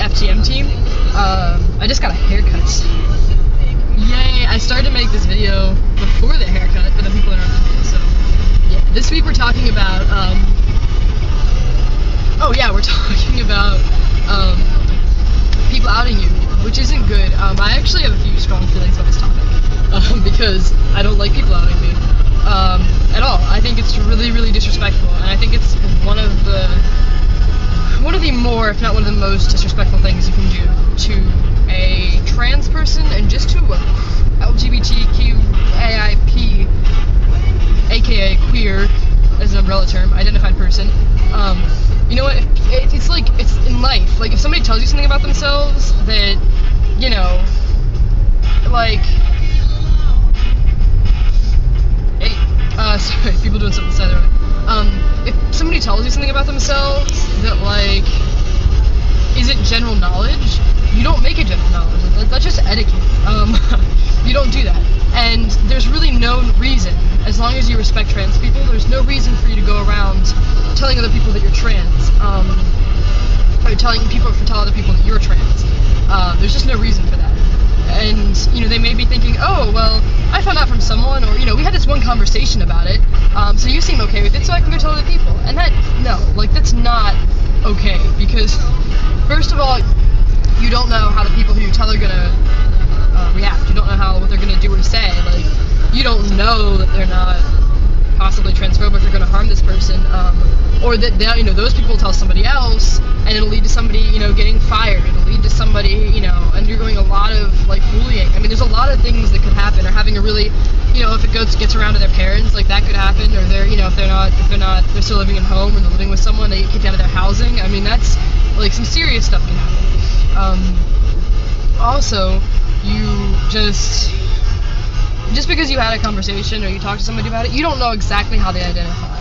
FTMT. I just got a haircut. Yay! I started to make this video before the haircut, but then people interrupted me, so yeah. This week we're talking about, we're talking about, people outing you, which isn't good. I actually have a few strong feelings about this topic, because I don't like people outing me, at all. I think it's really, really disrespectful, and I think it's one of the more, if not one of the most disrespectful things you can do to a trans person, and just to a LGBTQAIP, aka queer, as an umbrella term, identified person. You know what, it's like, it's in life, like, if somebody tells you something about themselves that, you know, like, sorry, people doing something side of it. If somebody tells you something about themselves that, like, isn't general knowledge, you don't make it general knowledge. That's just etiquette. You don't do that. And there's really no reason, as long as you respect trans people, there's no reason for you to go around telling other people that you're trans, or tell other people that you're trans. There's just no reason for that. And, you know, they may be thinking, oh, well, I found out from someone, or, you know, we had this one conversation about it, so you seem okay with it, so I can go tell other people. And that's not okay, because, first of all, you don't know how the people who you tell are gonna react. You don't know what they're gonna do or say. Like, you don't know that they're not possibly transphobic or gonna harm this person, or that they, you know, those people tell somebody else, and it'll lead to somebody, you know, getting fired. It'll lead to somebody, you know, undergoing a lot of, like, bullying. I mean, there's a lot of things that could happen, or having a really, you know, if it gets around to their parents, like, that could happen, or they're, you know, if they're still living at home, or they're living with someone, they get kicked out of their housing. I mean, that's, like, some serious stuff can happen. Also, you just because you had a conversation or you talked to somebody about it, you don't know exactly how they identify.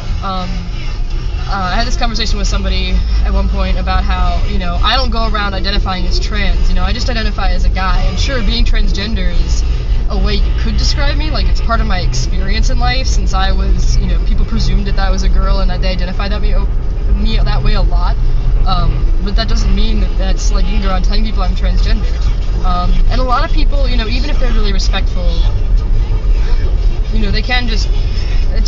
I had this conversation with somebody at one point about how, you know, I don't go around identifying as trans, you know, I just identify as a guy. And sure, being transgender is a way you could describe me, like, it's part of my experience in life, since I was, you know, people presumed that I was a girl and that they identified me that way a lot. But that doesn't mean that's, like, you can go around telling people I'm transgender. And a lot of people, you know, even if they're really respectful, you know, they can it's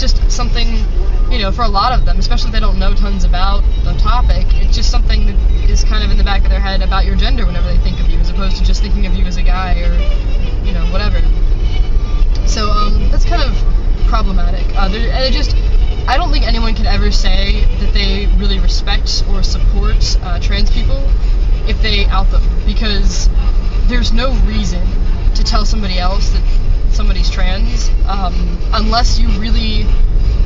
just something, you know, for a lot of them, especially if they don't know tons about the topic, it's just something that is kind of in the back of their head about your gender whenever they think of you, as opposed to just thinking of you as a guy or, you know, whatever. So, that's kind of problematic. I don't think anyone can ever say that they really respect or support trans people if they out them, because there's no reason to tell somebody else that somebody's trans, unless you really,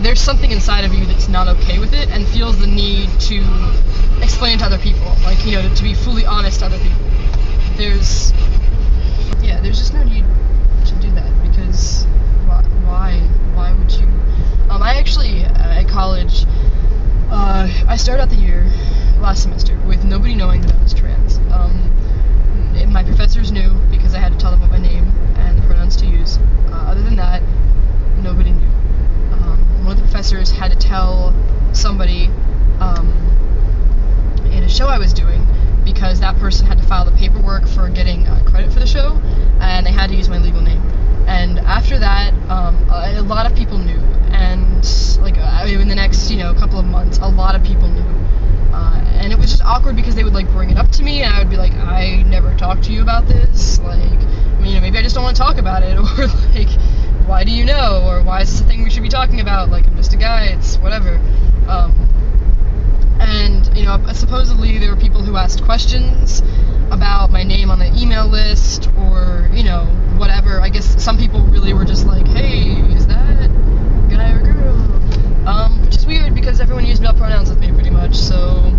there's something inside of you that's not okay with it and feels the need to explain it to other people, like, you know, to be fully honest to other people. There's just no need to do that, because why would you? I actually, at college, I started out the year, last semester, with nobody knowing that I was trans. My professors knew, because I had to tell them what my name and the pronouns to use. Other than that, nobody knew. One of the professors had to tell somebody in a show I was doing, because that person had to file the paperwork for getting credit for the show, and they had to use my legal name. And after that, a lot of people knew, and, like, in the next, you know, couple of months, a lot of people knew. And it was just awkward, because they would, like, bring it up to me, and I would be like, I never talked to you about this, like, I mean, you know, maybe I just don't want to talk about it, or, like, why do you know, or why is this a thing we should be talking about, like, I'm just a guy, it's whatever. And, you know, supposedly there were people who asked questions about my name on the email list, or, you know, whatever. I guess some people really were just like, hey, is that a guy or girl? Which is weird, because everyone used male pronouns with me, pretty much, so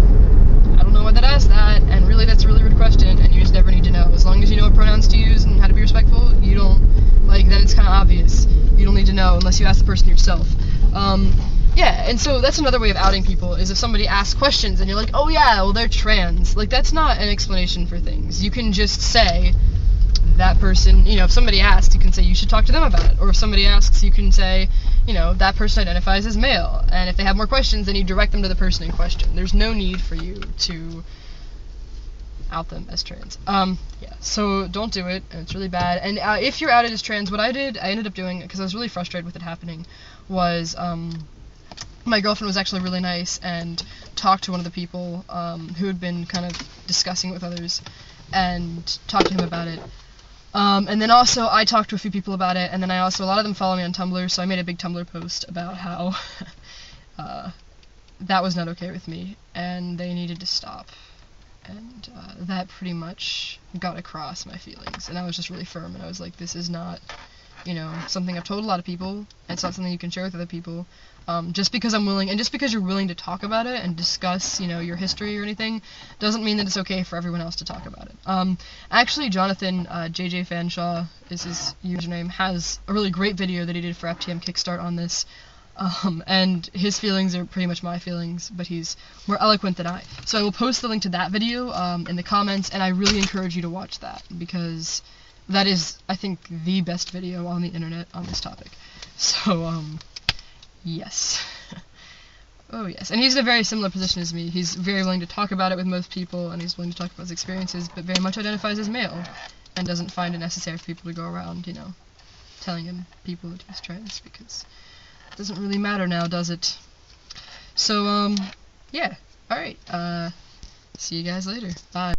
I don't know why they'd ask that, and really that's a really rude question, and you just never need to know. As long as you know what pronouns to use and how to be respectful, you don't, like, then it's kind of obvious. You don't need to know unless you ask the person yourself. Yeah, and so that's another way of outing people, is if somebody asks questions and you're like, oh yeah, well, they're trans. Like, that's not an explanation for things. You can just say, that person, you know, if somebody asks, you can say you should talk to them about it. Or if somebody asks, you can say, you know, that person identifies as male. And if they have more questions, then you direct them to the person in question. There's no need for you to, out them as trans. Yeah, so don't do it, and it's really bad. And if you're outed as trans, what I ended up doing, because I was really frustrated with it happening, was, my girlfriend was actually really nice and talked to one of the people, who had been kind of discussing it with others, and talked to him about it. And then also, I talked to a few people about it, and then a lot of them follow me on Tumblr, so I made a big Tumblr post about how, that was not okay with me, and they needed to stop. And that pretty much got across my feelings, and I was just really firm, and I was like, this is not, you know, something I've told a lot of people, and it's not something you can share with other people. Just because I'm willing, and just because you're willing to talk about it and discuss, you know, your history or anything, doesn't mean that it's okay for everyone else to talk about it. Actually, Jonathan, JJ Fanshaw is his username, has a really great video that he did for FTM Kickstart on this. And his feelings are pretty much my feelings, but he's more eloquent than I. So I will post the link to that video in the comments, and I really encourage you to watch that, because that is, I think, the best video on the internet on this topic. So, yes. Oh, yes. And he's in a very similar position as me. He's very willing to talk about it with most people, and he's willing to talk about his experiences, but very much identifies as male, and doesn't find it necessary for people to go around, you know, telling him people that he's trans, because it doesn't really matter now, does it? So, yeah. Alright, see you guys later. Bye.